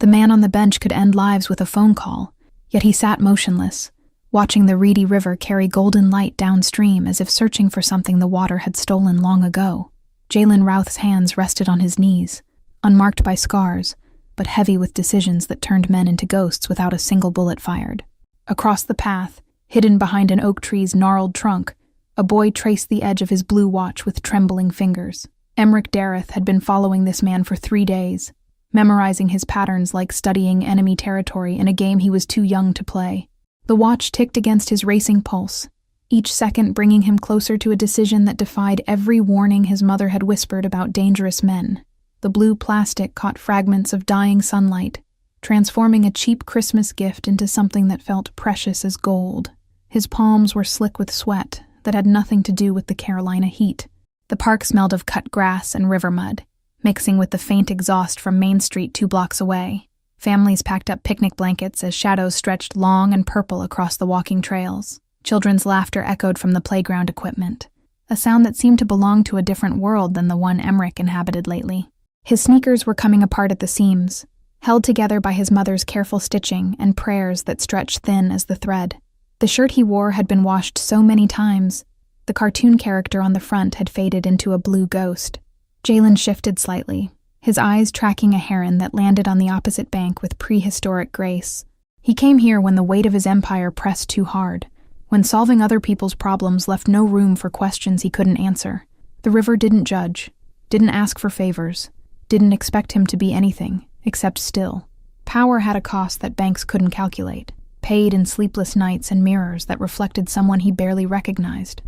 The man on the bench could end lives with a phone call, yet he sat motionless, watching the reedy river carry golden light downstream as if searching for something the water had stolen long ago. Jalen Routh's hands rested on his knees, unmarked by scars, but heavy with decisions that turned men into ghosts without a single bullet fired. Across the path, hidden behind an oak tree's gnarled trunk, a boy traced the edge of his blue watch with trembling fingers. Emmerich Dareth had been following this man for 3 days, memorizing his patterns like studying enemy territory in a game he was too young to play. The watch ticked against his racing pulse, each second bringing him closer to a decision that defied every warning his mother had whispered about dangerous men. The blue plastic caught fragments of dying sunlight, transforming a cheap Christmas gift into something that felt precious as gold. His palms were slick with sweat that had nothing to do with the Carolina heat. The park smelled of cut grass and river mud, mixing with the faint exhaust from Main Street 2 blocks away. Families packed up picnic blankets as shadows stretched long and purple across the walking trails. Children's laughter echoed from the playground equipment, a sound that seemed to belong to a different world than the one Emmerich inhabited lately. His sneakers were coming apart at the seams, held together by his mother's careful stitching and prayers that stretched thin as the thread. The shirt he wore had been washed so many times, the cartoon character on the front had faded into a blue ghost. Jalen shifted slightly, his eyes tracking a heron that landed on the opposite bank with prehistoric grace. He came here when the weight of his empire pressed too hard, when solving other people's problems left no room for questions he couldn't answer. The river didn't judge, didn't ask for favors, didn't expect him to be anything, except still. Power had a cost that banks couldn't calculate, paid in sleepless nights and mirrors that reflected someone he barely recognized.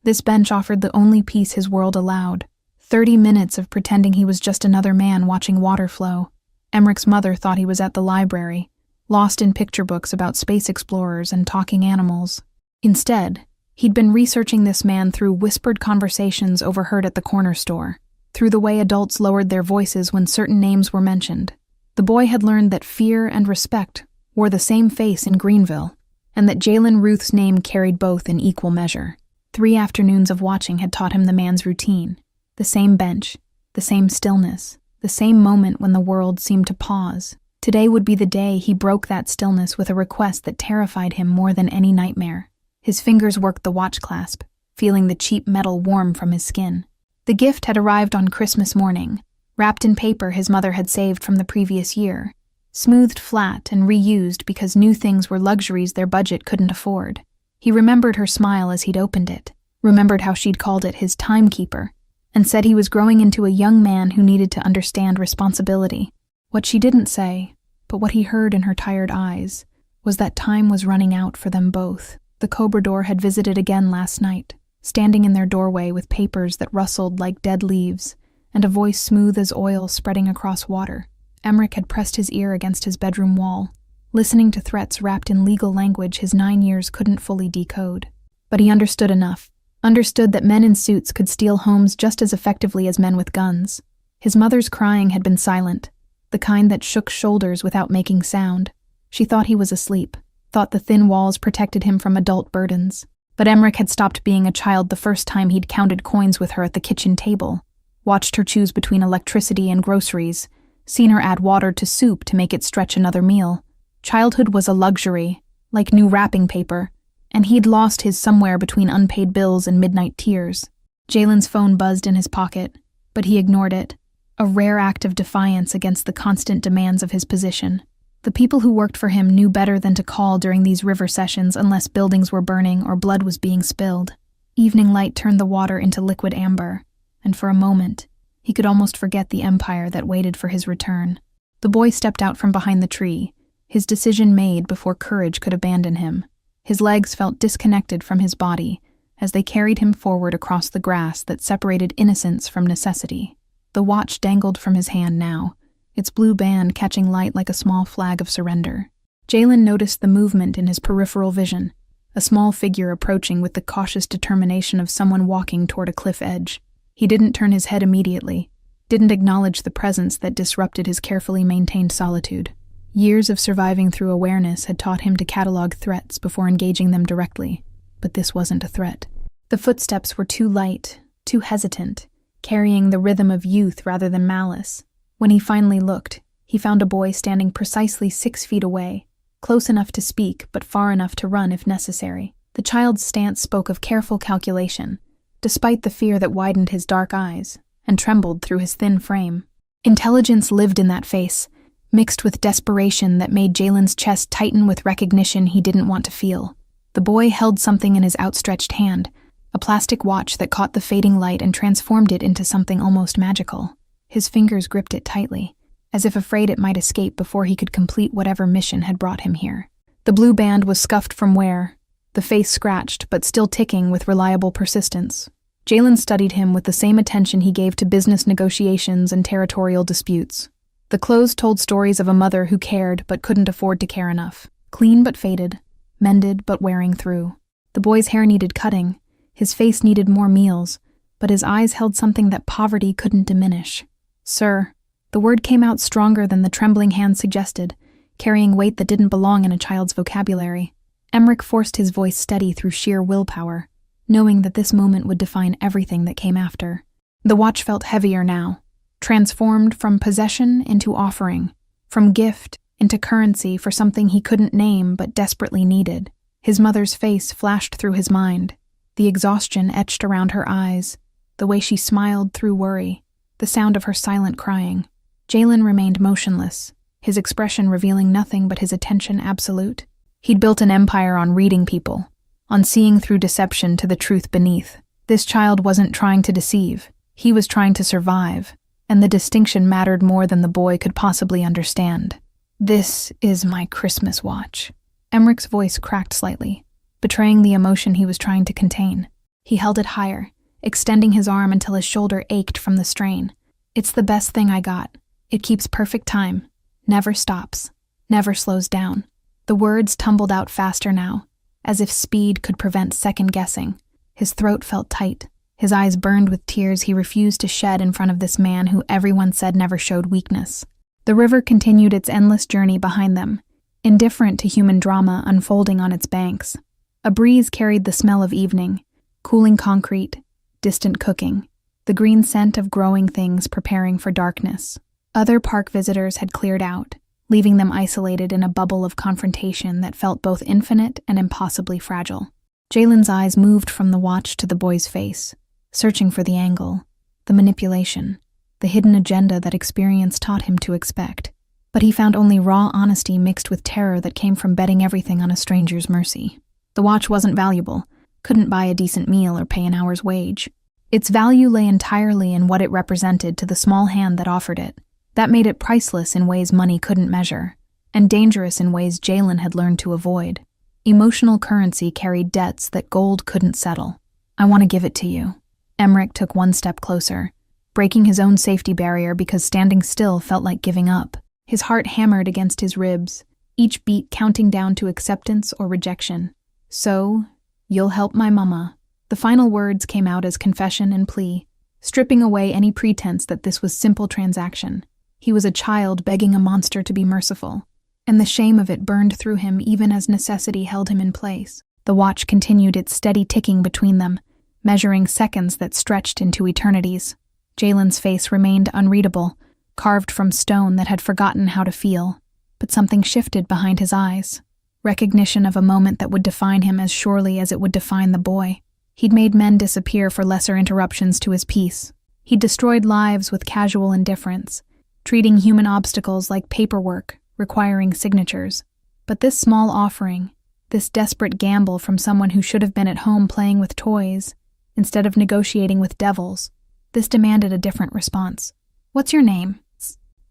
This bench offered the only peace his world allowed, 30 minutes of pretending he was just another man watching water flow. Emmerich's mother thought he was at the library, lost in picture books about space explorers and talking animals. Instead, he'd been researching this man through whispered conversations overheard at the corner store, through the way adults lowered their voices when certain names were mentioned. The boy had learned that fear and respect wore the same face in Greenville, and that Jalen Routh's name carried both in equal measure. 3 afternoons of watching had taught him the man's routine. The same bench, the same stillness, the same moment when the world seemed to pause. Today would be the day he broke that stillness with a request that terrified him more than any nightmare. His fingers worked the watch clasp, feeling the cheap metal warm from his skin. The gift had arrived on Christmas morning, wrapped in paper his mother had saved from the previous year, smoothed flat and reused because new things were luxuries their budget couldn't afford. He remembered her smile as he'd opened it, remembered how she'd called it his timekeeper, and said he was growing into a young man who needed to understand responsibility. What she didn't say, but what he heard in her tired eyes, was that time was running out for them both. The Cobrador had visited again last night, standing in their doorway with papers that rustled like dead leaves, and a voice smooth as oil spreading across water. Emmerich had pressed his ear against his bedroom wall, listening to threats wrapped in legal language his 9 years couldn't fully decode. But he understood enough, understood that men in suits could steal homes just as effectively as men with guns. His mother's crying had been silent, the kind that shook shoulders without making sound. She thought he was asleep, thought the thin walls protected him from adult burdens. But Emmerich had stopped being a child the first time he'd counted coins with her at the kitchen table, watched her choose between electricity and groceries, seen her add water to soup to make it stretch another meal. Childhood was a luxury, like new wrapping paper, and he'd lost his somewhere between unpaid bills and midnight tears. Jalen's phone buzzed in his pocket, but he ignored it, a rare act of defiance against the constant demands of his position. The people who worked for him knew better than to call during these river sessions unless buildings were burning or blood was being spilled. Evening light turned the water into liquid amber, and for a moment, he could almost forget the empire that waited for his return. The boy stepped out from behind the tree, his decision made before courage could abandon him. His legs felt disconnected from his body as they carried him forward across the grass that separated innocence from necessity. The watch dangled from his hand now, its blue band catching light like a small flag of surrender. Jalen noticed the movement in his peripheral vision, a small figure approaching with the cautious determination of someone walking toward a cliff edge. He didn't turn his head immediately, didn't acknowledge the presence that disrupted his carefully maintained solitude. Years of surviving through awareness had taught him to catalog threats before engaging them directly, but this wasn't a threat. The footsteps were too light, too hesitant, carrying the rhythm of youth rather than malice. When he finally looked, he found a boy standing precisely 6 feet away, close enough to speak but far enough to run if necessary. The child's stance spoke of careful calculation, despite the fear that widened his dark eyes and trembled through his thin frame. Intelligence lived in that face, mixed with desperation that made Jalen's chest tighten with recognition he didn't want to feel. The boy held something in his outstretched hand, a plastic watch that caught the fading light and transformed it into something almost magical. His fingers gripped it tightly, as if afraid it might escape before he could complete whatever mission had brought him here. The blue band was scuffed from wear, the face scratched but still ticking with reliable persistence. Jalen studied him with the same attention he gave to business negotiations and territorial disputes. The clothes told stories of a mother who cared but couldn't afford to care enough. Clean but faded, mended but wearing through. The boy's hair needed cutting, his face needed more meals, but his eyes held something that poverty couldn't diminish. "Sir." The word came out stronger than the trembling hand suggested, carrying weight that didn't belong in a child's vocabulary. Emmerich forced his voice steady through sheer willpower, knowing that this moment would define everything that came after. The watch felt heavier now, transformed from possession into offering, from gift into currency for something he couldn't name but desperately needed. His mother's face flashed through his mind, the exhaustion etched around her eyes, the way she smiled through worry, the sound of her silent crying. Jalen remained motionless, his expression revealing nothing but his attention absolute. He'd built an empire on reading people, on seeing through deception to the truth beneath. This child wasn't trying to deceive, he was trying to survive, and the distinction mattered more than the boy could possibly understand. "This is my Christmas watch." Emmerich's voice cracked slightly, betraying the emotion he was trying to contain. He held it higher, extending his arm until his shoulder ached from the strain. "It's the best thing I got. It keeps perfect time, never stops, never slows down." The words tumbled out faster now, as if speed could prevent second-guessing. His throat felt tight, his eyes burned with tears he refused to shed in front of this man who everyone said never showed weakness. The river continued its endless journey behind them, indifferent to human drama unfolding on its banks. A breeze carried the smell of evening, cooling concrete, distant cooking, the green scent of growing things preparing for darkness. Other park visitors had cleared out, leaving them isolated in a bubble of confrontation that felt both infinite and impossibly fragile. Jalen's eyes moved from the watch to the boy's face, searching for the angle, the manipulation, the hidden agenda that experience taught him to expect. But he found only raw honesty mixed with terror that came from betting everything on a stranger's mercy. The watch wasn't valuable, couldn't buy a decent meal or pay an hour's wage. Its value lay entirely in what it represented to the small hand that offered it. That made it priceless in ways money couldn't measure, and dangerous in ways Jalen had learned to avoid. Emotional currency carried debts that gold couldn't settle. "I want to give it to you." Emmerich took one step closer, breaking his own safety barrier because standing still felt like giving up. His heart hammered against his ribs, each beat counting down to acceptance or rejection. "So, you'll help my mama." The final words came out as confession and plea, stripping away any pretense that this was simple transaction. He was a child begging a monster to be merciful, and the shame of it burned through him even as necessity held him in place. The watch continued its steady ticking between them, measuring seconds that stretched into eternities. Jalen's face remained unreadable, carved from stone that had forgotten how to feel, but something shifted behind his eyes. Recognition of a moment that would define him as surely as it would define the boy. He'd made men disappear for lesser interruptions to his peace. He'd destroyed lives with casual indifference, treating human obstacles like paperwork, requiring signatures. But this small offering, this desperate gamble from someone who should have been at home playing with toys, instead of negotiating with devils, this demanded a different response. "What's your name?"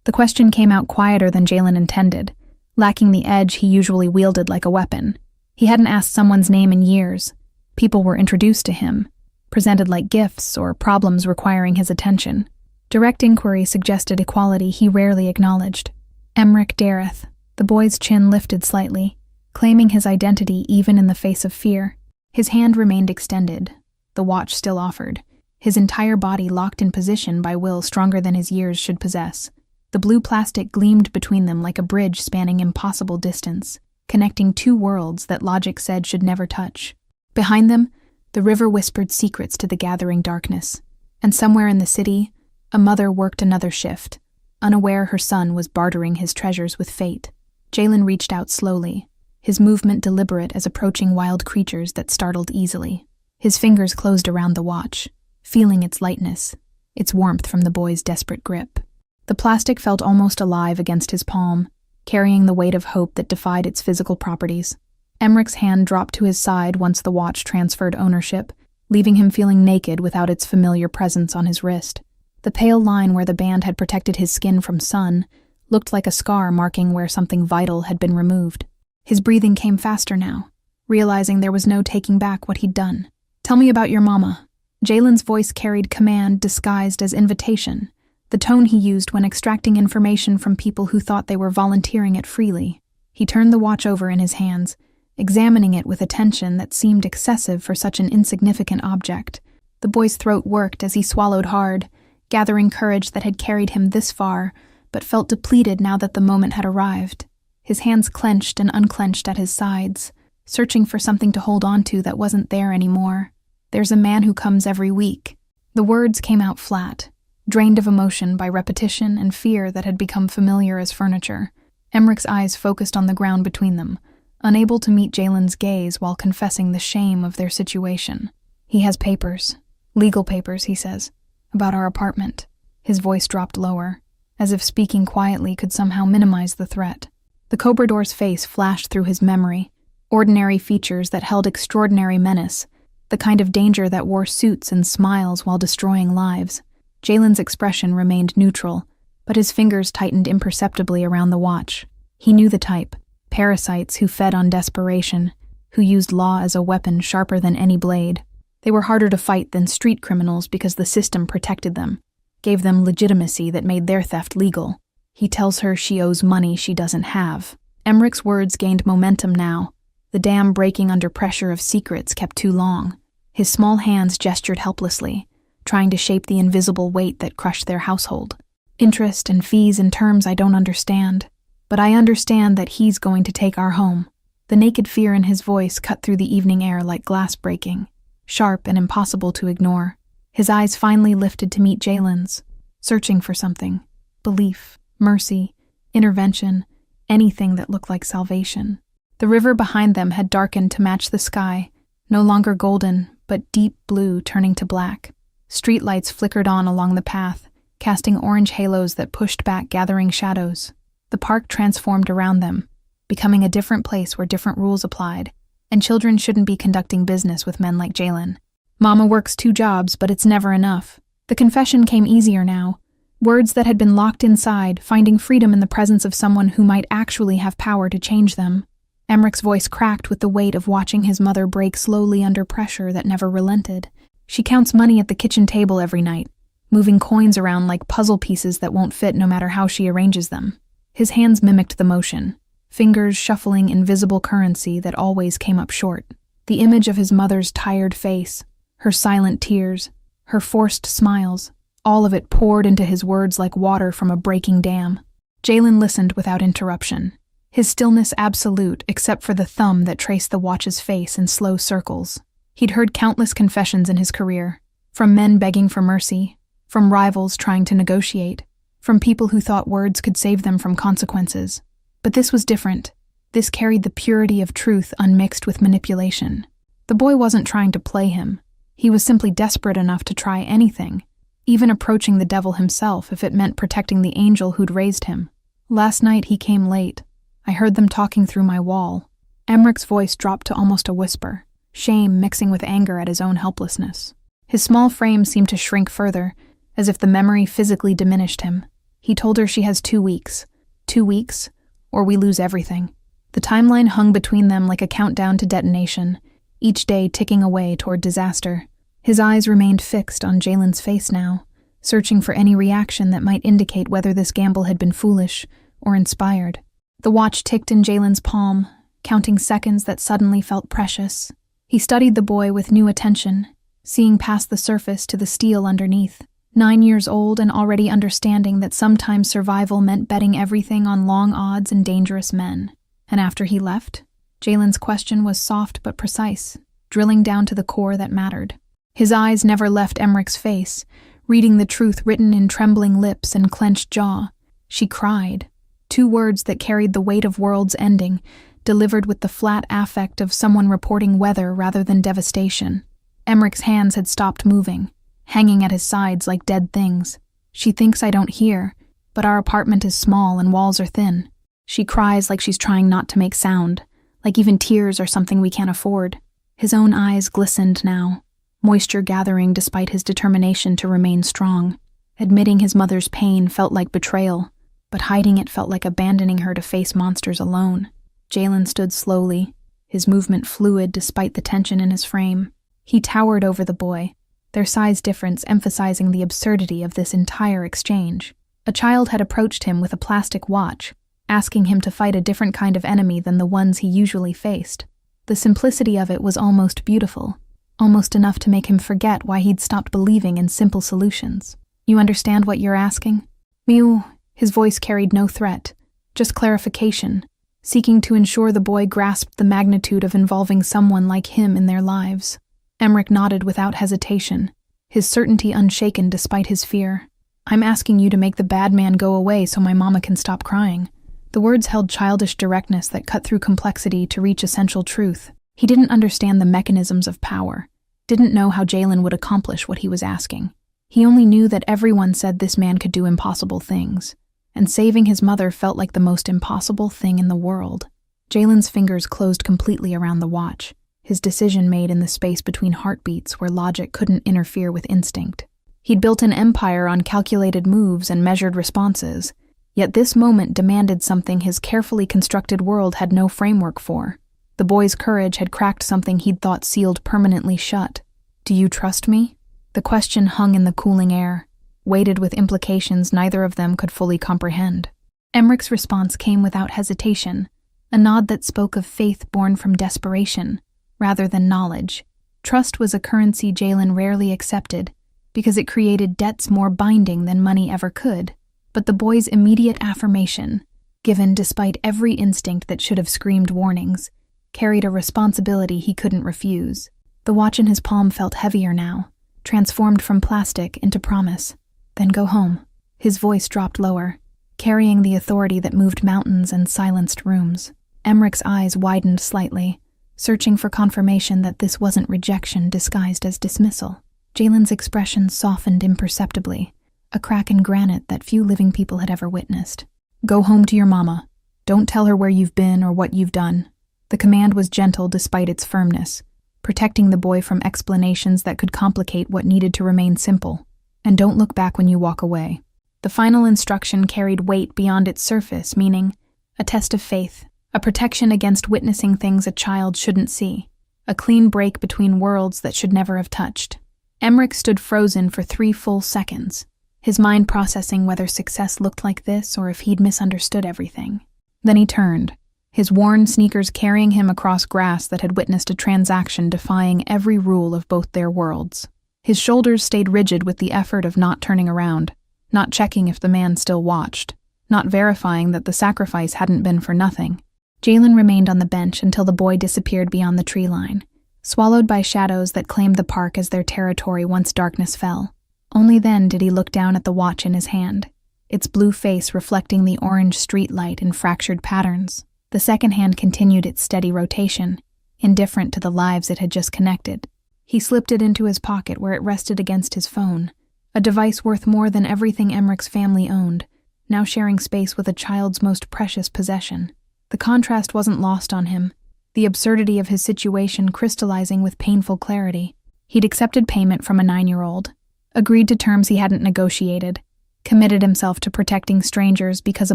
The question came out quieter than Jalen intended, lacking the edge he usually wielded like a weapon. He hadn't asked someone's name in years. People were introduced to him, presented like gifts or problems requiring his attention. Direct inquiry suggested equality he rarely acknowledged. Emmerich Dareth. The boy's chin lifted slightly, claiming his identity even in the face of fear. His hand remained extended, the watch still offered, his entire body locked in position by will stronger than his years should possess. The blue plastic gleamed between them like a bridge spanning impossible distance, connecting two worlds that logic said should never touch. Behind them, the river whispered secrets to the gathering darkness, and somewhere in the city, a mother worked another shift, unaware her son was bartering his treasures with fate. Jalen reached out slowly, his movement deliberate as approaching wild creatures that startled easily. His fingers closed around the watch, feeling its lightness, its warmth from the boy's desperate grip. The plastic felt almost alive against his palm, carrying the weight of hope that defied its physical properties. Emmeric's hand dropped to his side once the watch transferred ownership, leaving him feeling naked without its familiar presence on his wrist. The pale line where the band had protected his skin from sun looked like a scar marking where something vital had been removed. His breathing came faster now, realizing there was no taking back what he'd done. "Tell me about your mama." Jalen's voice carried command disguised as invitation, the tone he used when extracting information from people who thought they were volunteering it freely. He turned the watch over in his hands, examining it with attention that seemed excessive for such an insignificant object. The boy's throat worked as he swallowed hard, gathering courage that had carried him this far, but felt depleted now that the moment had arrived. His hands clenched and unclenched at his sides, searching for something to hold on to that wasn't there anymore. "There's a man who comes every week." The words came out flat, drained of emotion by repetition and fear that had become familiar as furniture. Emmeric's eyes focused on the ground between them, unable to meet Jalen's gaze while confessing the shame of their situation. "He has papers. Legal papers, he says. About our apartment." His voice dropped lower, as if speaking quietly could somehow minimize the threat. The Cobrador's face flashed through his memory, ordinary features that held extraordinary menace, the kind of danger that wore suits and smiles while destroying lives. Jalen's expression remained neutral, but his fingers tightened imperceptibly around the watch. He knew the type, parasites who fed on desperation, who used law as a weapon sharper than any blade. They were harder to fight than street criminals because the system protected them, gave them legitimacy that made their theft legal. He tells her she owes money she doesn't have. Emmeric's words gained momentum now. The dam breaking under pressure of secrets kept too long. His small hands gestured helplessly, trying to shape the invisible weight that crushed their household. "Interest and fees and terms I don't understand, but I understand that he's going to take our home." The naked fear in his voice cut through the evening air like glass breaking, sharp and impossible to ignore. His eyes finally lifted to meet Jalen's, searching for something. Belief, mercy, intervention, anything that looked like salvation. The river behind them had darkened to match the sky, no longer golden, but deep blue turning to black. Streetlights flickered on along the path, casting orange halos that pushed back gathering shadows. The park transformed around them, becoming a different place where different rules applied, and children shouldn't be conducting business with men like Jalen. "Mama works 2 jobs, but it's never enough." The confession came easier now, words that had been locked inside, finding freedom in the presence of someone who might actually have power to change them. Emmeric's voice cracked with the weight of watching his mother break slowly under pressure that never relented. "She counts money at the kitchen table every night, moving coins around like puzzle pieces that won't fit no matter how she arranges them." His hands mimicked the motion, fingers shuffling invisible currency that always came up short. The image of his mother's tired face, her silent tears, her forced smiles, all of it poured into his words like water from a breaking dam. Jalen listened without interruption, his stillness absolute except for the thumb that traced the watch's face in slow circles. He'd heard countless confessions in his career, from men begging for mercy, from rivals trying to negotiate, from people who thought words could save them from consequences. But this was different. This carried the purity of truth unmixed with manipulation. The boy wasn't trying to play him. He was simply desperate enough to try anything, even approaching the devil himself if it meant protecting the angel who'd raised him. "Last night he came late. I heard them talking through my wall." Emmeric's voice dropped to almost a whisper, shame mixing with anger at his own helplessness. His small frame seemed to shrink further, as if the memory physically diminished him. He told her she has 2 weeks. 2 weeks, or we lose everything. The timeline hung between them like a countdown to detonation, each day ticking away toward disaster. His eyes remained fixed on Jalen's face now, searching for any reaction that might indicate whether this gamble had been foolish or inspired. The watch ticked in Jalen's palm, counting seconds that suddenly felt precious. He studied the boy with new attention, seeing past the surface to the steel underneath. 9 years old and already understanding that sometimes survival meant betting everything on long odds and dangerous men. And after he left, Jalen's question was soft but precise, drilling down to the core that mattered. His eyes never left Emmeric's face, reading the truth written in trembling lips and clenched jaw. She cried. 2 words that carried the weight of worlds ending, delivered with the flat affect of someone reporting weather rather than devastation. Emmerich's hands had stopped moving, hanging at his sides like dead things. She thinks I don't hear, but our apartment is small and walls are thin. She cries like she's trying not to make sound, like even tears are something we can't afford. His own eyes glistened now, moisture gathering despite his determination to remain strong. Admitting his mother's pain felt like betrayal, but hiding it felt like abandoning her to face monsters alone. Jalen stood slowly, his movement fluid despite the tension in his frame. He towered over the boy, their size difference emphasizing the absurdity of this entire exchange. A child had approached him with a plastic watch, asking him to fight a different kind of enemy than the ones he usually faced. The simplicity of it was almost beautiful, almost enough to make him forget why he'd stopped believing in simple solutions. You understand what you're asking? Mew. His voice carried no threat, just clarification, seeking to ensure the boy grasped the magnitude of involving someone like him in their lives. Emmerich nodded without hesitation, his certainty unshaken despite his fear. I'm asking you to make the bad man go away so my mama can stop crying. The words held childish directness that cut through complexity to reach essential truth. He didn't understand the mechanisms of power, didn't know how Jalen would accomplish what he was asking. He only knew that everyone said this man could do impossible things, and saving his mother felt like the most impossible thing in the world. Jalen's fingers closed completely around the watch, his decision made in the space between heartbeats where logic couldn't interfere with instinct. He'd built an empire on calculated moves and measured responses, yet this moment demanded something his carefully constructed world had no framework for. The boy's courage had cracked something he'd thought sealed permanently shut. Do you trust me? The question hung in the cooling air, weighted with implications neither of them could fully comprehend. Emmerich's response came without hesitation, a nod that spoke of faith born from desperation, rather than knowledge. Trust was a currency Jalen rarely accepted, because it created debts more binding than money ever could. But the boy's immediate affirmation, given despite every instinct that should have screamed warnings, carried a responsibility he couldn't refuse. The watch in his palm felt heavier now, transformed from plastic into promise. Then go home. His voice dropped lower, carrying the authority that moved mountains and silenced rooms. Emmerich's eyes widened slightly, searching for confirmation that this wasn't rejection disguised as dismissal. Jalen's expression softened imperceptibly, a crack in granite that few living people had ever witnessed. Go home to your mama. Don't tell her where you've been or what you've done. The command was gentle despite its firmness, protecting the boy from explanations that could complicate what needed to remain simple. And don't look back when you walk away. The final instruction carried weight beyond its surface, meaning a test of faith, a protection against witnessing things a child shouldn't see, a clean break between worlds that should never have touched. Emmerich stood frozen for 3 full seconds, his mind processing whether success looked like this or if he'd misunderstood everything. Then he turned, his worn sneakers carrying him across grass that had witnessed a transaction defying every rule of both their worlds. His shoulders stayed rigid with the effort of not turning around, not checking if the man still watched, not verifying that the sacrifice hadn't been for nothing. Jalen remained on the bench until the boy disappeared beyond the tree line, swallowed by shadows that claimed the park as their territory once darkness fell. Only then did he look down at the watch in his hand, its blue face reflecting the orange street light in fractured patterns. The second hand continued its steady rotation, indifferent to the lives it had just connected. He slipped it into his pocket where it rested against his phone, a device worth more than everything Emmerich's family owned, now sharing space with a child's most precious possession. The contrast wasn't lost on him, the absurdity of his situation crystallizing with painful clarity. He'd accepted payment from a 9-year-old, agreed to terms he hadn't negotiated, committed himself to protecting strangers because a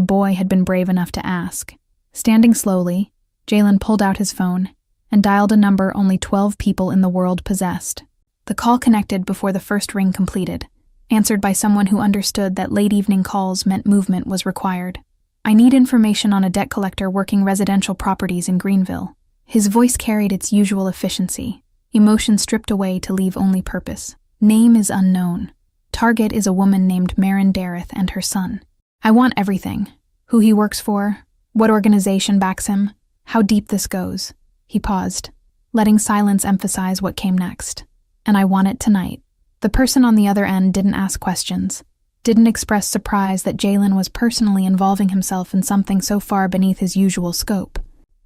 boy had been brave enough to ask. Standing slowly, Jalen pulled out his phone and dialed a number only 12 people in the world possessed. The call connected before the first ring completed, answered by someone who understood that late evening calls meant movement was required. I need information on a debt collector working residential properties in Greenville. His voice carried its usual efficiency, emotion stripped away to leave only purpose. Name is unknown. Target is a woman named Marin Dareth and her son. I want everything. Who he works for, what organization backs him, how deep this goes. He paused, letting silence emphasize what came next. And I want it tonight. The person on the other end didn't ask questions. didn't express surprise that Jalen was personally involving himself in something so far beneath his usual scope.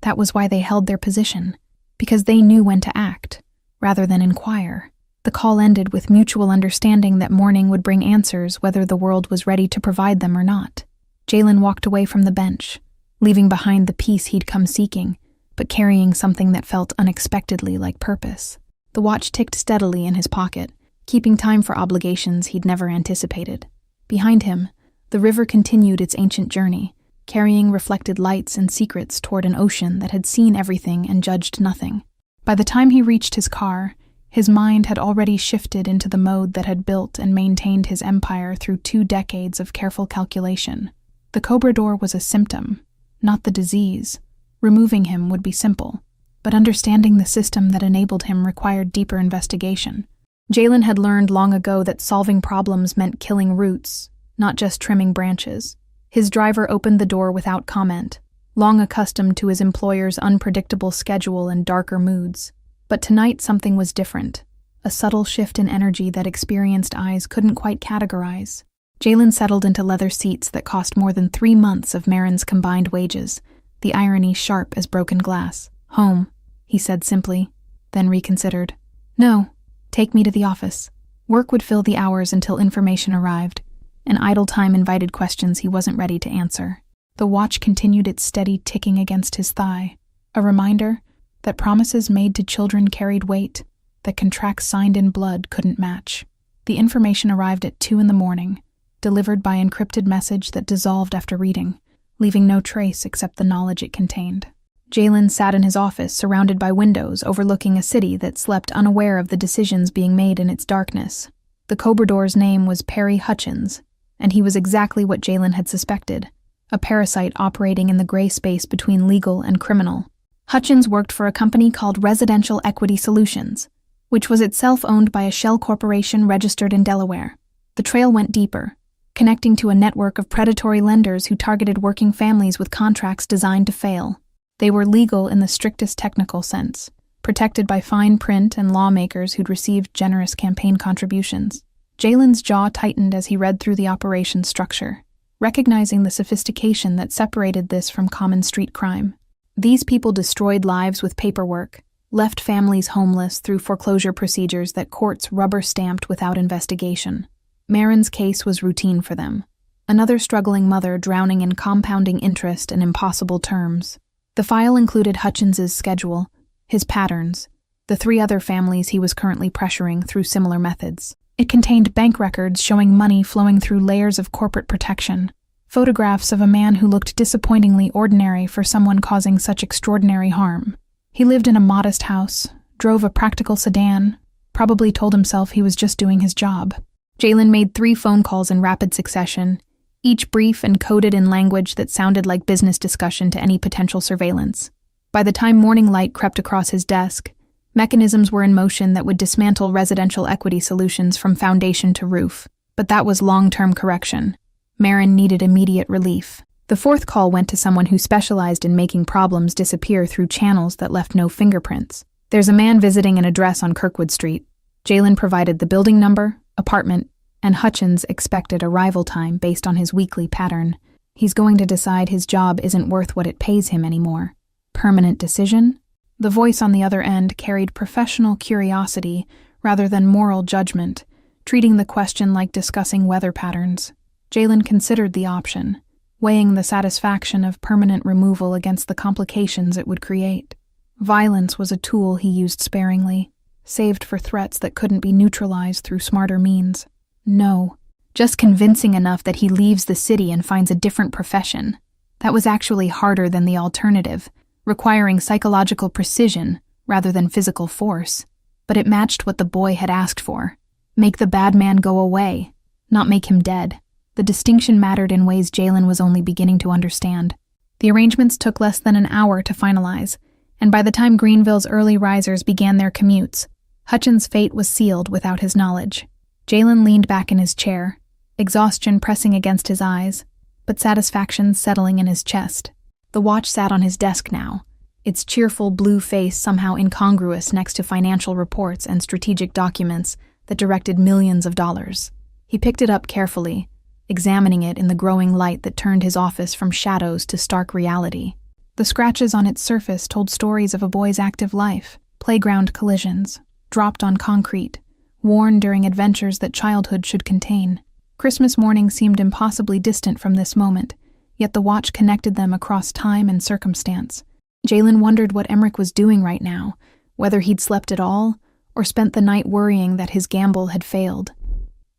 That was why they held their position, because they knew when to act, rather than inquire. The call ended with mutual understanding that morning would bring answers whether the world was ready to provide them or not. Jalen walked away from the bench, leaving behind the peace he'd come seeking, but carrying something that felt unexpectedly like purpose. The watch ticked steadily in his pocket, keeping time for obligations he'd never anticipated. Behind him, the river continued its ancient journey, carrying reflected lights and secrets toward an ocean that had seen everything and judged nothing. By the time he reached his car, his mind had already shifted into the mode that had built and maintained his empire through 2 decades of careful calculation. The Cobrador was a symptom, not the disease. Removing him would be simple, but understanding the system that enabled him required deeper investigation. Jalen had learned long ago that solving problems meant killing roots, not just trimming branches. His driver opened the door without comment, long accustomed to his employer's unpredictable schedule and darker moods. But tonight something was different, a subtle shift in energy that experienced eyes couldn't quite categorize. Jalen settled into leather seats that cost more than 3 months of Marin's combined wages, the irony sharp as broken glass. "Home," he said simply, then reconsidered. "No, take me to the office." Work would fill the hours until information arrived, and idle time invited questions he wasn't ready to answer. The watch continued its steady ticking against his thigh, a reminder that promises made to children carried weight that contracts signed in blood couldn't match. The information arrived at 2 a.m, delivered by encrypted message that dissolved after reading, leaving no trace except the knowledge it contained. Jalen sat in his office, surrounded by windows overlooking a city that slept unaware of the decisions being made in its darkness. The Cobrador's name was Perry Hutchins, and he was exactly what Jalen had suspected, a parasite operating in the gray space between legal and criminal. Hutchins worked for a company called Residential Equity Solutions, which was itself owned by a shell corporation registered in Delaware. The trail went deeper, connecting to a network of predatory lenders who targeted working families with contracts designed to fail. They were legal in the strictest technical sense, protected by fine print and lawmakers who'd received generous campaign contributions. Jalen's jaw tightened as he read through the operation structure, recognizing the sophistication that separated this from common street crime. These people destroyed lives with paperwork, left families homeless through foreclosure procedures that courts rubber-stamped without investigation. Marin's case was routine for them. Another struggling mother drowning in compounding interest and impossible terms. The file included Hutchins's schedule, his patterns, the 3 other families he was currently pressuring through similar methods. It contained bank records showing money flowing through layers of corporate protection, photographs of a man who looked disappointingly ordinary for someone causing such extraordinary harm. He lived in a modest house, drove a practical sedan, probably told himself he was just doing his job. Jalen made 3 phone calls in rapid succession, each brief and coded in language that sounded like business discussion to any potential surveillance. By the time morning light crept across his desk, mechanisms were in motion that would dismantle Residential Equity Solutions from foundation to roof. But that was long-term correction. Marin needed immediate relief. The 4th call went to someone who specialized in making problems disappear through channels that left no fingerprints. "There's a man visiting an address on Kirkwood Street." Jalen provided the building number, apartment, and Hutchins expected arrival time based on his weekly pattern. He's going to decide his job isn't worth what it pays him anymore. Permanent decision? The voice on the other end carried professional curiosity rather than moral judgment, treating the question like discussing weather patterns. Jalen considered the option, weighing the satisfaction of permanent removal against the complications it would create. Violence was a tool he used sparingly, saved for threats that couldn't be neutralized through smarter means. No, just convincing enough that he leaves the city and finds a different profession. That was actually harder than the alternative, requiring psychological precision rather than physical force. But it matched what the boy had asked for. Make the bad man go away, not make him dead. The distinction mattered in ways Jalen was only beginning to understand. The arrangements took less than an hour to finalize, and by the time Greenville's early risers began their commutes, Hutchins' fate was sealed without his knowledge. Jalen leaned back in his chair, exhaustion pressing against his eyes, but satisfaction settling in his chest. The watch sat on his desk now, its cheerful blue face somehow incongruous next to financial reports and strategic documents that directed millions of dollars. He picked it up carefully, examining it in the growing light that turned his office from shadows to stark reality. The scratches on its surface told stories of a boy's active life, playground collisions, dropped on concrete, worn during adventures that childhood should contain. Christmas morning seemed impossibly distant from this moment, yet the watch connected them across time and circumstance. Jalen wondered what Emmerich was doing right now, whether he'd slept at all, or spent the night worrying that his gamble had failed.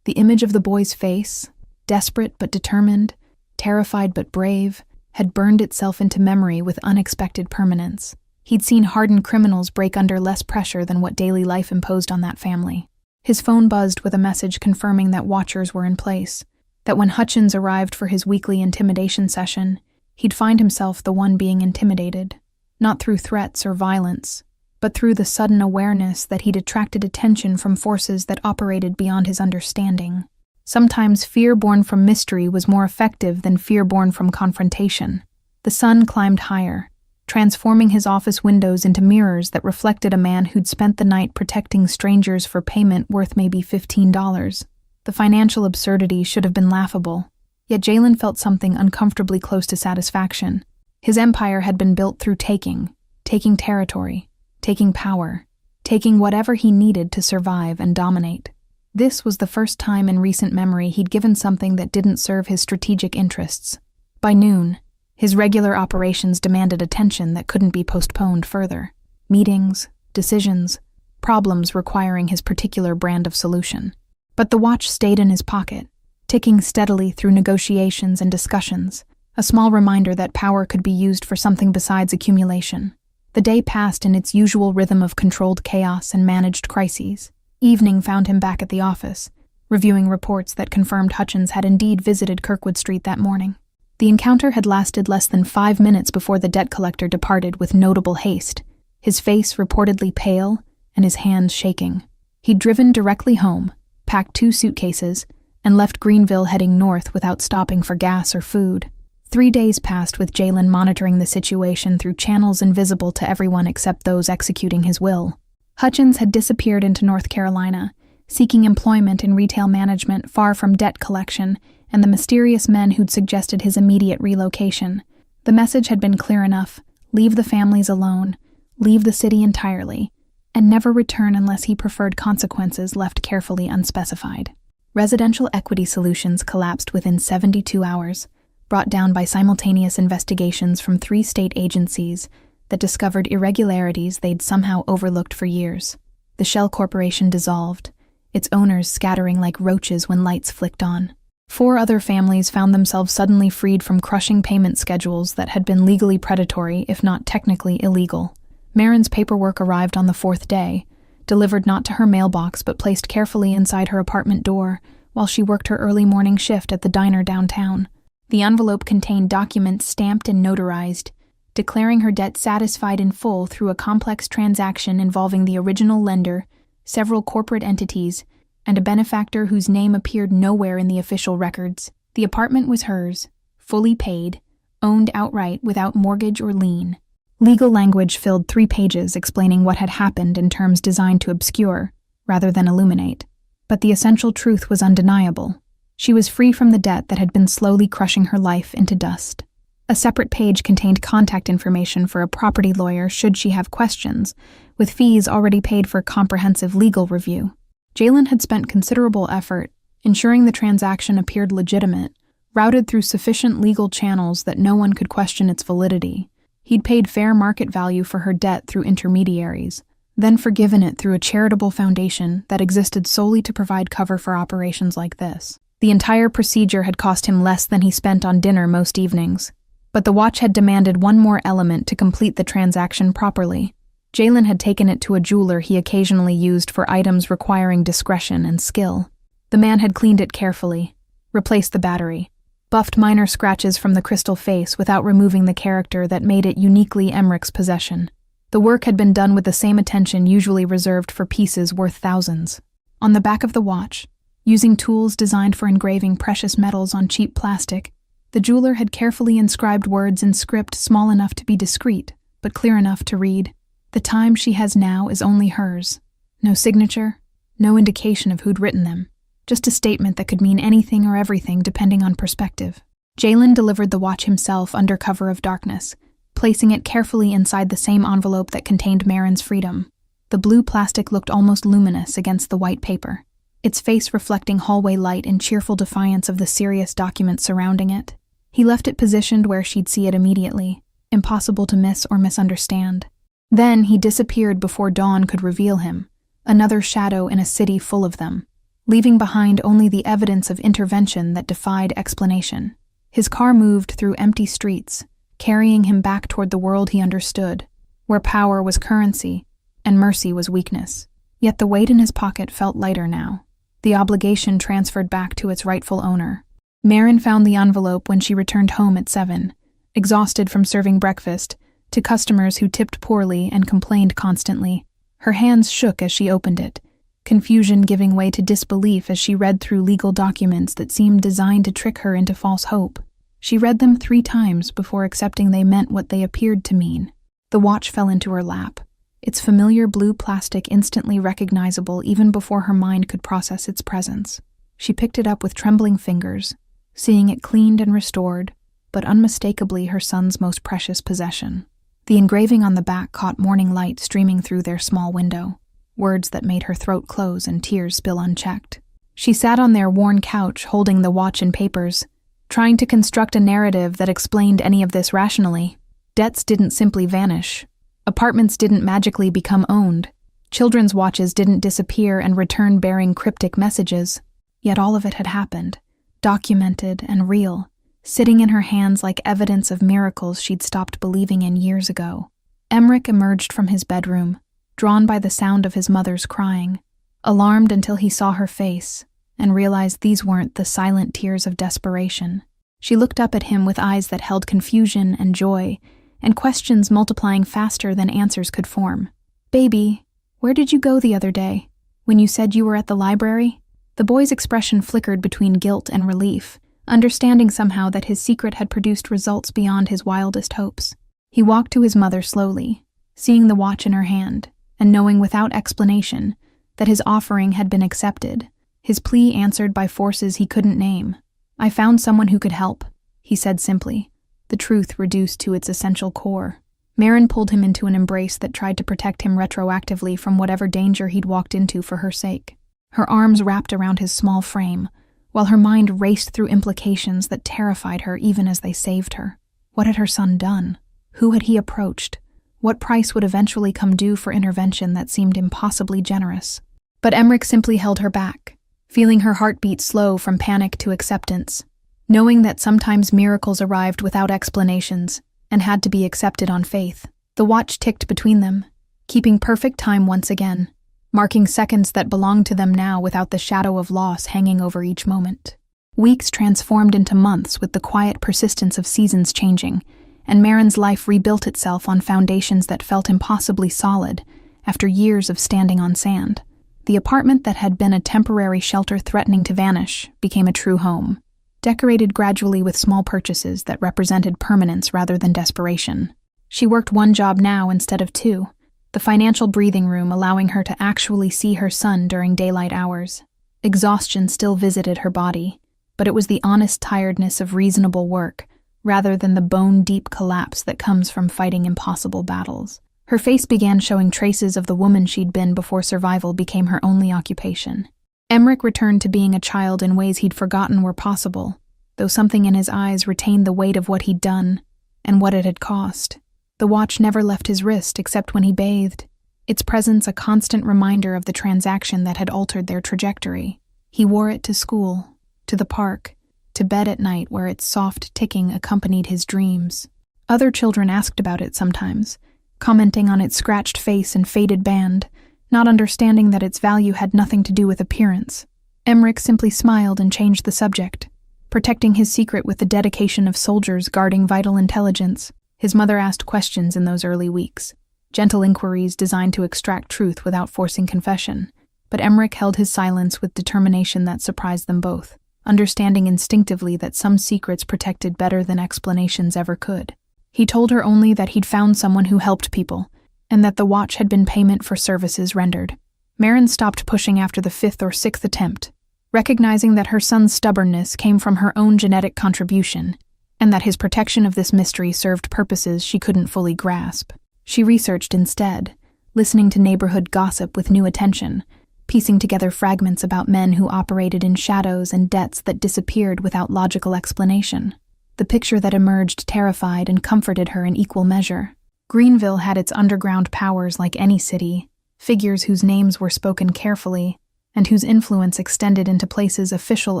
The image of the boy's face, desperate but determined, terrified but brave, had burned itself into memory with unexpected permanence. He'd seen hardened criminals break under less pressure than what daily life imposed on that family. His phone buzzed with a message confirming that watchers were in place, that when Hutchins arrived for his weekly intimidation session, he'd find himself the one being intimidated, not through threats or violence, but through the sudden awareness that he'd attracted attention from forces that operated beyond his understanding. Sometimes fear born from mystery was more effective than fear born from confrontation. The sun climbed higher, transforming his office windows into mirrors that reflected a man who'd spent the night protecting strangers for payment worth maybe $15. The financial absurdity should have been laughable, yet Jalen felt something uncomfortably close to satisfaction. His empire had been built through taking territory, taking power, taking whatever he needed to survive and dominate. This was the first time in recent memory he'd given something that didn't serve his strategic interests. By noon, his regular operations demanded attention that couldn't be postponed further. Meetings, decisions, problems requiring his particular brand of solution. But the watch stayed in his pocket, ticking steadily through negotiations and discussions, a small reminder that power could be used for something besides accumulation. The day passed in its usual rhythm of controlled chaos and managed crises. Evening found him back at the office, reviewing reports that confirmed Hutchins had indeed visited Kirkwood Street that morning. The encounter had lasted less than 5 minutes before the debt collector departed with notable haste, his face reportedly pale and his hands shaking. He'd driven directly home, packed 2 suitcases, and left Greenville heading north without stopping for gas or food. 3 days passed with Jalen monitoring the situation through channels invisible to everyone except those executing his will. Hutchins had disappeared into North Carolina, seeking employment in retail management far from debt collection and the mysterious men who'd suggested his immediate relocation. The message had been clear enough: leave the families alone, leave the city entirely, and never return unless he preferred consequences left carefully unspecified. Residential Equity Solutions collapsed within 72 hours, brought down by simultaneous investigations from 3 state agencies that discovered irregularities they'd somehow overlooked for years. The shell corporation dissolved, its owners scattering like roaches when lights flicked on. 4 other families found themselves suddenly freed from crushing payment schedules that had been legally predatory, if not technically illegal. Marin's paperwork arrived on the 4th day, delivered not to her mailbox but placed carefully inside her apartment door while she worked her early morning shift at the diner downtown. The envelope contained documents stamped and notarized, declaring her debt satisfied in full through a complex transaction involving the original lender, several corporate entities, and a benefactor whose name appeared nowhere in the official records. The apartment was hers, fully paid, owned outright without mortgage or lien. Legal language filled 3 pages explaining what had happened in terms designed to obscure, rather than illuminate. But the essential truth was undeniable. She was free from the debt that had been slowly crushing her life into dust. A separate page contained contact information for a property lawyer should she have questions, with fees already paid for comprehensive legal review. Jalen had spent considerable effort ensuring the transaction appeared legitimate, routed through sufficient legal channels that no one could question its validity. He'd paid fair market value for her debt through intermediaries, then forgiven it through a charitable foundation that existed solely to provide cover for operations like this. The entire procedure had cost him less than he spent on dinner most evenings, but the watch had demanded one more element to complete the transaction properly. Jalen had taken it to a jeweler he occasionally used for items requiring discretion and skill. The man had cleaned it carefully, replaced the battery, buffed minor scratches from the crystal face without removing the character that made it uniquely Emmerich's possession. The work had been done with the same attention usually reserved for pieces worth thousands. On the back of the watch, using tools designed for engraving precious metals on cheap plastic, the jeweler had carefully inscribed words in script small enough to be discreet, but clear enough to read. The time she has now is only hers. No signature, no indication of who'd written them, just a statement that could mean anything or everything depending on perspective. Jalen delivered the watch himself under cover of darkness, placing it carefully inside the same envelope that contained Marin's freedom. The blue plastic looked almost luminous against the white paper, its face reflecting hallway light in cheerful defiance of the serious documents surrounding it. He left it positioned where she'd see it immediately, impossible to miss or misunderstand. Then he disappeared before dawn could reveal him, another shadow in a city full of them, leaving behind only the evidence of intervention that defied explanation. His car moved through empty streets, carrying him back toward the world he understood, where power was currency and mercy was weakness. Yet the weight in his pocket felt lighter now, the obligation transferred back to its rightful owner. Marin found the envelope when she returned home at 7, exhausted from serving breakfast to customers who tipped poorly and complained constantly. Her hands shook as she opened it, confusion giving way to disbelief as she read through legal documents that seemed designed to trick her into false hope. She read them 3 times before accepting they meant what they appeared to mean. The watch fell into her lap, its familiar blue plastic instantly recognizable even before her mind could process its presence. She picked it up with trembling fingers, seeing it cleaned and restored, but unmistakably her son's most precious possession. The engraving on the back caught morning light streaming through their small window, words that made her throat close and tears spill unchecked. She sat on their worn couch holding the watch and papers, trying to construct a narrative that explained any of this rationally. Debts didn't simply vanish. Apartments didn't magically become owned. Children's watches didn't disappear and return bearing cryptic messages. Yet all of it had happened, documented and real, sitting in her hands like evidence of miracles she'd stopped believing in years ago. Emmerich emerged from his bedroom, drawn by the sound of his mother's crying, alarmed until he saw her face and realized these weren't the silent tears of desperation. She looked up at him with eyes that held confusion and joy, and questions multiplying faster than answers could form. "Baby, where did you go the other day, when you said you were at the library?" The boy's expression flickered between guilt and relief, understanding somehow that his secret had produced results beyond his wildest hopes. He walked to his mother slowly, seeing the watch in her hand, and knowing without explanation that his offering had been accepted, his plea answered by forces he couldn't name. "I found someone who could help," he said simply, the truth reduced to its essential core. Marin pulled him into an embrace that tried to protect him retroactively from whatever danger he'd walked into for her sake. Her arms wrapped around his small frame, while her mind raced through implications that terrified her even as they saved her. What had her son done? Who had he approached? What price would eventually come due for intervention that seemed impossibly generous? But Emmerich simply held her back, feeling her heartbeat slow from panic to acceptance, knowing that sometimes miracles arrived without explanations and had to be accepted on faith. The watch ticked between them, keeping perfect time once again, marking seconds that belonged to them now without the shadow of loss hanging over each moment. Weeks transformed into months with the quiet persistence of seasons changing, and Marin's life rebuilt itself on foundations that felt impossibly solid after years of standing on sand. The apartment that had been a temporary shelter threatening to vanish became a true home, decorated gradually with small purchases that represented permanence rather than desperation. She worked 1 job now instead of 2, the financial breathing room allowing her to actually see her son during daylight hours. Exhaustion still visited her body, but it was the honest tiredness of reasonable work, rather than the bone-deep collapse that comes from fighting impossible battles. Her face began showing traces of the woman she'd been before survival became her only occupation. Emmerich returned to being a child in ways he'd forgotten were possible, though something in his eyes retained the weight of what he'd done and what it had cost. The watch never left his wrist except when he bathed, its presence a constant reminder of the transaction that had altered their trajectory. He wore it to school, to the park, to bed at night where its soft ticking accompanied his dreams. Other children asked about it sometimes, commenting on its scratched face and faded band, not understanding that its value had nothing to do with appearance. Emmerich simply smiled and changed the subject, protecting his secret with the dedication of soldiers guarding vital intelligence. His mother asked questions in those early weeks, gentle inquiries designed to extract truth without forcing confession, but Emmerich held his silence with determination that surprised them both, understanding instinctively that some secrets protected better than explanations ever could. He told her only that he'd found someone who helped people, and that the watch had been payment for services rendered. Marin stopped pushing after the 5th or 6th attempt, recognizing that her son's stubbornness came from her own genetic contribution, and that his protection of this mystery served purposes she couldn't fully grasp. She researched instead, listening to neighborhood gossip with new attention, piecing together fragments about men who operated in shadows and debts that disappeared without logical explanation. The picture that emerged terrified and comforted her in equal measure. Greenville had its underground powers like any city, figures whose names were spoken carefully, and whose influence extended into places official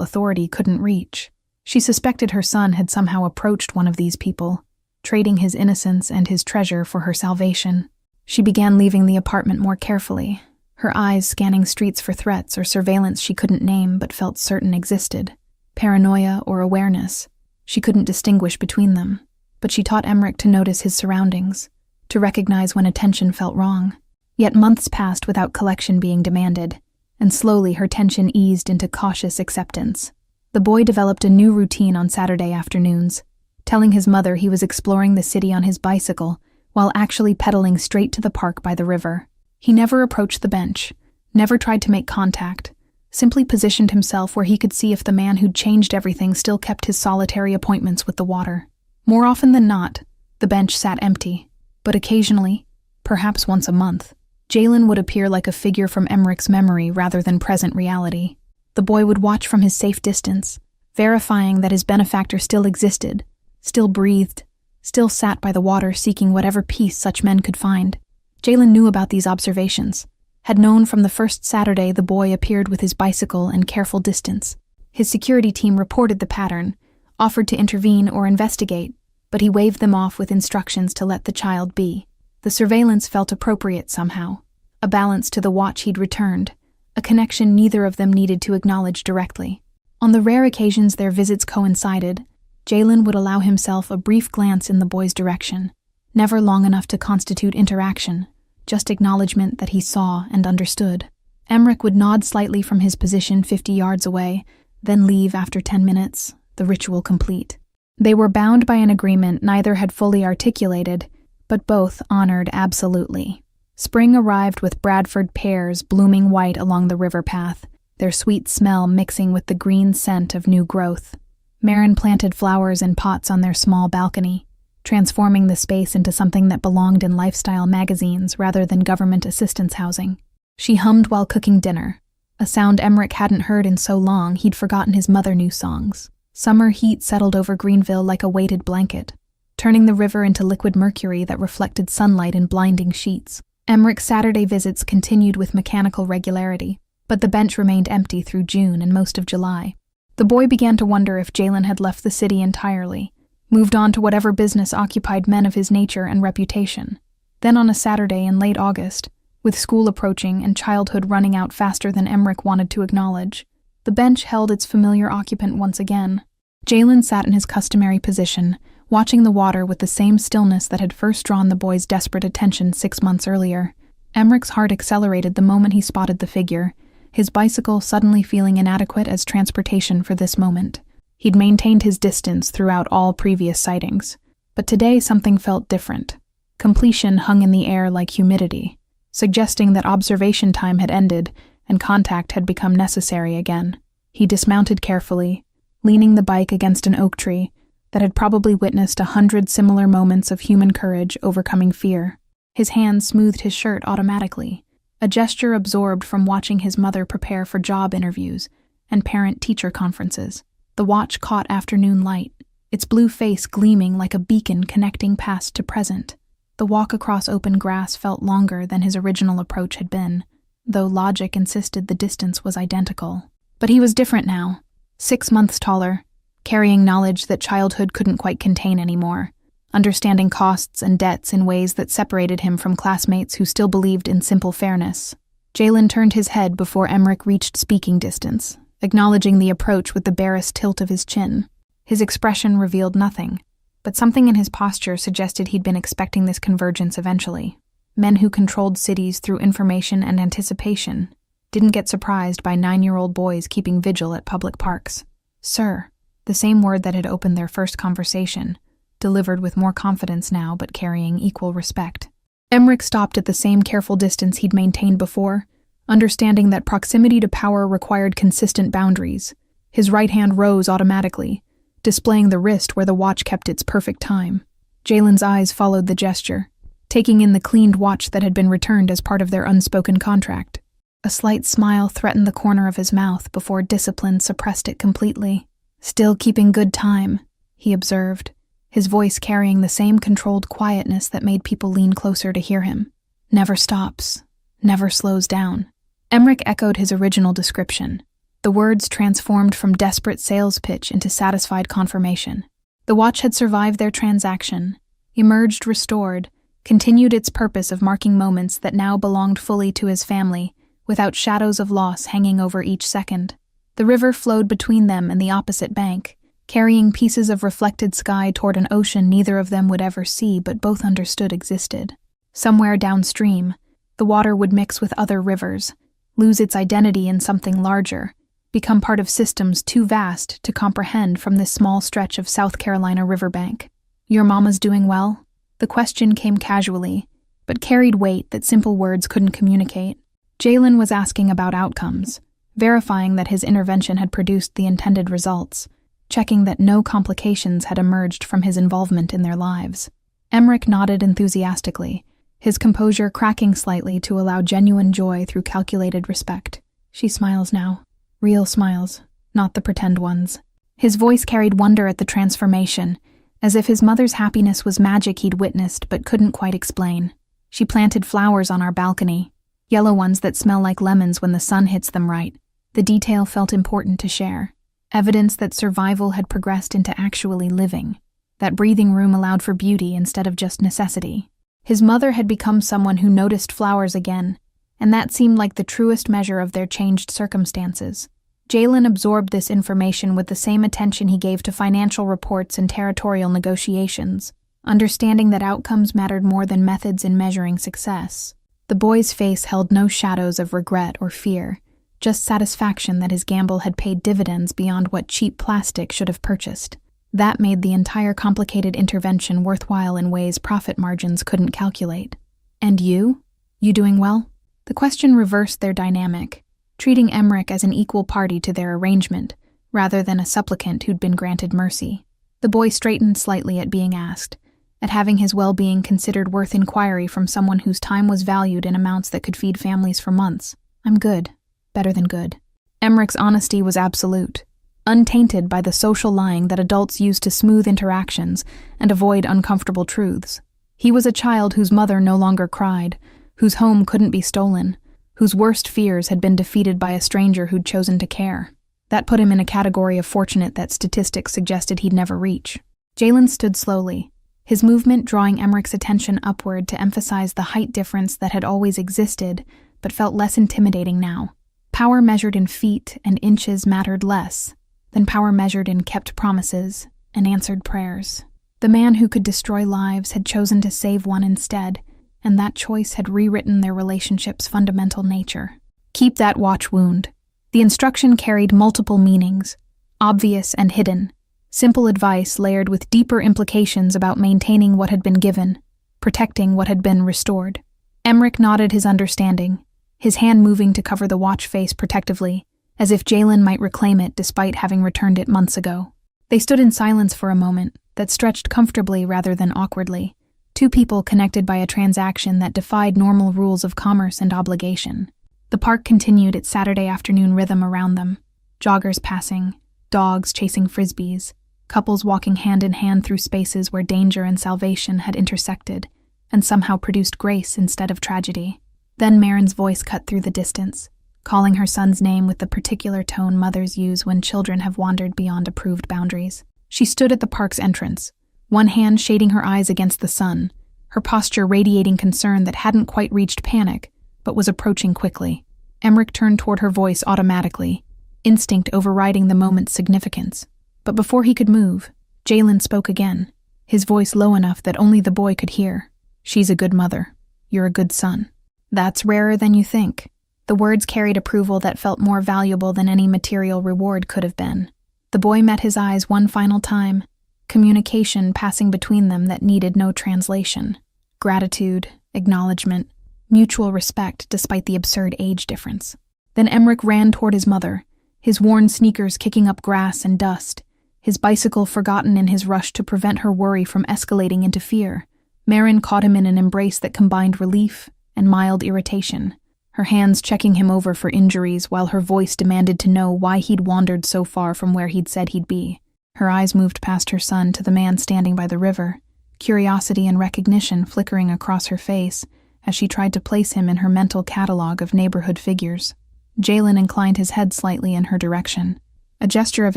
authority couldn't reach. She suspected her son had somehow approached one of these people, trading his innocence and his treasure for her salvation. She began leaving the apartment more carefully, her eyes scanning streets for threats or surveillance she couldn't name but felt certain existed. Paranoia or awareness. She couldn't distinguish between them, but she taught Emmerich to notice his surroundings, to recognize when attention felt wrong. Yet months passed without collection being demanded, and slowly her tension eased into cautious acceptance. The boy developed a new routine on Saturday afternoons, telling his mother he was exploring the city on his bicycle while actually pedaling straight to the park by the river. He never approached the bench, never tried to make contact, simply positioned himself where he could see if the man who'd changed everything still kept his solitary appointments with the water. More often than not, the bench sat empty, but occasionally, perhaps once a month, Jalen would appear like a figure from Emmerich's memory rather than present reality. The boy would watch from his safe distance, verifying that his benefactor still existed, still breathed, still sat by the water seeking whatever peace such men could find. Jalen knew about these observations, had known from the first Saturday the boy appeared with his bicycle and careful distance. His security team reported the pattern, offered to intervene or investigate, but he waved them off with instructions to let the child be. The surveillance felt appropriate somehow, a balance to the watch he'd returned, a connection neither of them needed to acknowledge directly. On the rare occasions their visits coincided, Jalen would allow himself a brief glance in the boy's direction, never long enough to constitute interaction, just acknowledgement that he saw and understood. Emmerich would nod slightly from his position 50 yards away, then leave after 10 minutes, the ritual complete. They were bound by an agreement neither had fully articulated, but both honored absolutely. Spring arrived with Bradford pears blooming white along the river path, their sweet smell mixing with the green scent of new growth. Marin planted flowers in pots on their small balcony, transforming the space into something that belonged in lifestyle magazines rather than government assistance housing. She hummed while cooking dinner, a sound Emmerich hadn't heard in so long he'd forgotten his mother knew songs. Summer heat settled over Greenville like a weighted blanket, turning the river into liquid mercury that reflected sunlight in blinding sheets. Emmerich's Saturday visits continued with mechanical regularity, but the bench remained empty through June and most of July. The boy began to wonder if Jalen had left the city entirely, moved on to whatever business occupied men of his nature and reputation. Then on a Saturday in late August, with school approaching and childhood running out faster than Emmerich wanted to acknowledge, the bench held its familiar occupant once again. Jalen sat in his customary position, watching the water with the same stillness that had first drawn the boy's desperate attention 6 months earlier. Emmerich's heart accelerated the moment he spotted the figure, his bicycle suddenly feeling inadequate as transportation for this moment. He'd maintained his distance throughout all previous sightings, but today something felt different. Completion hung in the air like humidity, suggesting that observation time had ended and contact had become necessary again. He dismounted carefully, leaning the bike against an oak tree that had probably witnessed 100 similar moments of human courage overcoming fear. His hand smoothed his shirt automatically, a gesture absorbed from watching his mother prepare for job interviews and parent-teacher conferences. The watch caught afternoon light, its blue face gleaming like a beacon connecting past to present. The walk across open grass felt longer than his original approach had been, though logic insisted the distance was identical. But he was different now, 6 months taller, carrying knowledge that childhood couldn't quite contain anymore, understanding costs and debts in ways that separated him from classmates who still believed in simple fairness. Jalen turned his head before Emmerich reached speaking distance, acknowledging the approach with the barest tilt of his chin. His expression revealed nothing, but something in his posture suggested he'd been expecting this convergence eventually. Men who controlled cities through information and anticipation didn't get surprised by 9-year-old boys keeping vigil at public parks. Sir, the same word that had opened their first conversation, delivered with more confidence now but carrying equal respect. Emmerich stopped at the same careful distance he'd maintained before, Understanding that proximity to power required consistent boundaries, his right hand rose automatically, displaying the wrist where the watch kept its perfect time. Jalen's eyes followed the gesture, taking in the cleaned watch that had been returned as part of their unspoken contract. A slight smile threatened the corner of his mouth before discipline suppressed it completely. "Still keeping good time," he observed, his voice carrying the same controlled quietness that made people lean closer to hear him. "Never stops, never slows down." Emmerich echoed his original description, the words transformed from desperate sales pitch into satisfied confirmation. The watch had survived their transaction, emerged restored, continued its purpose of marking moments that now belonged fully to his family, without shadows of loss hanging over each second. The river flowed between them and the opposite bank, carrying pieces of reflected sky toward an ocean neither of them would ever see but both understood existed. Somewhere downstream, the water would mix with other rivers, lose its identity in something larger, become part of systems too vast to comprehend from this small stretch of South Carolina riverbank. "Your mama's doing well?" The question came casually, but carried weight that simple words couldn't communicate. Jalen was asking about outcomes, verifying that his intervention had produced the intended results, checking that no complications had emerged from his involvement in their lives. Emmerich nodded enthusiastically, his composure cracking slightly to allow genuine joy through calculated respect. "She smiles now. Real smiles, not the pretend ones." His voice carried wonder at the transformation, as if his mother's happiness was magic he'd witnessed but couldn't quite explain. "She planted flowers on our balcony, yellow ones that smell like lemons when the sun hits them right." The detail felt important to share, evidence that survival had progressed into actually living, that breathing room allowed for beauty instead of just necessity. His mother had become someone who noticed flowers again, and that seemed like the truest measure of their changed circumstances. Jalen absorbed this information with the same attention he gave to financial reports and territorial negotiations, understanding that outcomes mattered more than methods in measuring success. The boy's face held no shadows of regret or fear, just satisfaction that his gamble had paid dividends beyond what cheap plastic should have purchased. That made the entire complicated intervention worthwhile in ways profit margins couldn't calculate. "And you? You doing well?" The question reversed their dynamic, treating Emmerich as an equal party to their arrangement, rather than a supplicant who'd been granted mercy. The boy straightened slightly at being asked, at having his well-being considered worth inquiry from someone whose time was valued in amounts that could feed families for months. "I'm good. Better than good." Emmerich's honesty was absolute, untainted by the social lying that adults use to smooth interactions and avoid uncomfortable truths. He was a child whose mother no longer cried, whose home couldn't be stolen, whose worst fears had been defeated by a stranger who'd chosen to care. That put him in a category of fortunate that statistics suggested he'd never reach. Jalen stood slowly, his movement drawing Emmerich's attention upward to emphasize the height difference that had always existed, but felt less intimidating now. Power measured in feet and inches mattered less than power measured in kept promises and answered prayers. The man who could destroy lives had chosen to save one instead, and that choice had rewritten their relationship's fundamental nature. "Keep that watch wound." The instruction carried multiple meanings, obvious and hidden, simple advice layered with deeper implications about maintaining what had been given, protecting what had been restored. Emmerich nodded his understanding, his hand moving to cover the watch face protectively, as if Jalen might reclaim it despite having returned it months ago. They stood in silence for a moment that stretched comfortably rather than awkwardly, two people connected by a transaction that defied normal rules of commerce and obligation. The park continued its Saturday afternoon rhythm around them, joggers passing, dogs chasing frisbees, couples walking hand in hand through spaces where danger and salvation had intersected and somehow produced grace instead of tragedy. Then Marin's voice cut through the distance, calling her son's name with the particular tone mothers use when children have wandered beyond approved boundaries. She stood at the park's entrance, one hand shading her eyes against the sun, her posture radiating concern that hadn't quite reached panic, but was approaching quickly. Emmerich turned toward her voice automatically, instinct overriding the moment's significance. But before he could move, Jalen spoke again, his voice low enough that only the boy could hear. "She's a good mother. You're a good son." "That's rarer than you think." The words carried approval that felt more valuable than any material reward could have been. The boy met his eyes one final time, communication passing between them that needed no translation. Gratitude, acknowledgement, Mutual respect despite the absurd age difference. Then Emmerich ran toward his mother, his worn sneakers kicking up grass and dust, his bicycle forgotten in his rush to prevent her worry from escalating into fear. Marin caught him in an embrace that combined relief and mild irritation, her hands checking him over for injuries while her voice demanded to know why he'd wandered so far from where he'd said he'd be. Her eyes moved past her son to the man standing by the river, curiosity and recognition flickering across her face as she tried to place him in her mental catalog of neighborhood figures. Jalen inclined his head slightly in her direction, a gesture of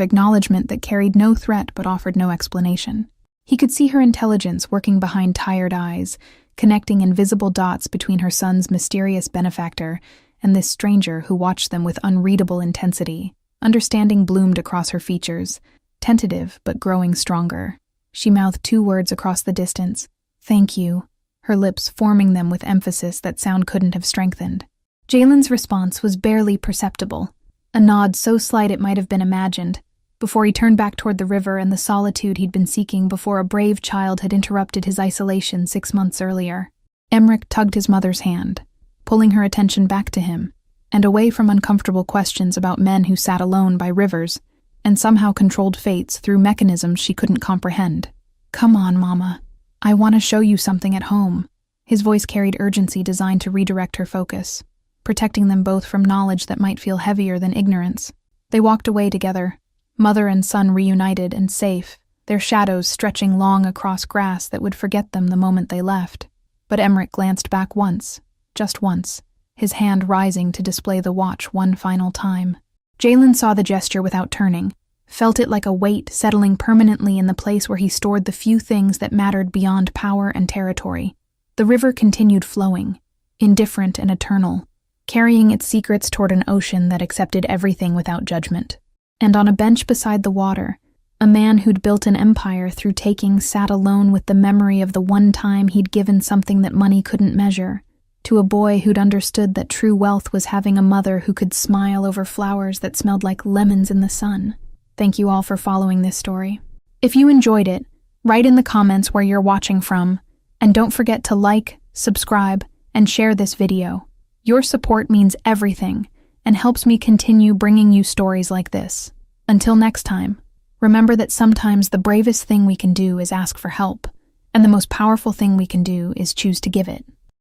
acknowledgement that carried no threat but offered no explanation. He could see her intelligence working behind tired eyes, connecting invisible dots between her son's mysterious benefactor and this stranger who watched them with unreadable intensity. Understanding bloomed across her features, tentative but growing stronger. She mouthed 2 words across the distance, "Thank you," her lips forming them with emphasis that sound couldn't have strengthened. Jalen's response was barely perceptible, a nod so slight it might have been imagined, before he turned back toward the river and the solitude he'd been seeking before a brave child had interrupted his isolation 6 months earlier. Emmerich tugged his mother's hand, pulling her attention back to him, and away from uncomfortable questions about men who sat alone by rivers and somehow controlled fates through mechanisms she couldn't comprehend. "Come on, Mama. I want to show you something at home." His voice carried urgency designed to redirect her focus, protecting them both from knowledge that might feel heavier than ignorance. They walked away together, mother and son reunited and safe, their shadows stretching long across grass that would forget them the moment they left. But Emmerich glanced back once, just once, his hand rising to display the watch one final time. Jalen saw the gesture without turning, felt it like a weight settling permanently in the place where he stored the few things that mattered beyond power and territory. The river continued flowing, indifferent and eternal, carrying its secrets toward an ocean that accepted everything without judgment. And on a bench beside the water, a man who'd built an empire through taking sat alone with the memory of the one time he'd given something that money couldn't measure, to a boy who'd understood that true wealth was having a mother who could smile over flowers that smelled like lemons in the sun. Thank you all for following this story. If you enjoyed it, write in the comments where you're watching from, and don't forget to like, subscribe, and share this video. Your support means everything and helps me continue bringing you stories like this. Until next time, remember that sometimes the bravest thing we can do is ask for help, and the most powerful thing we can do is choose to give it.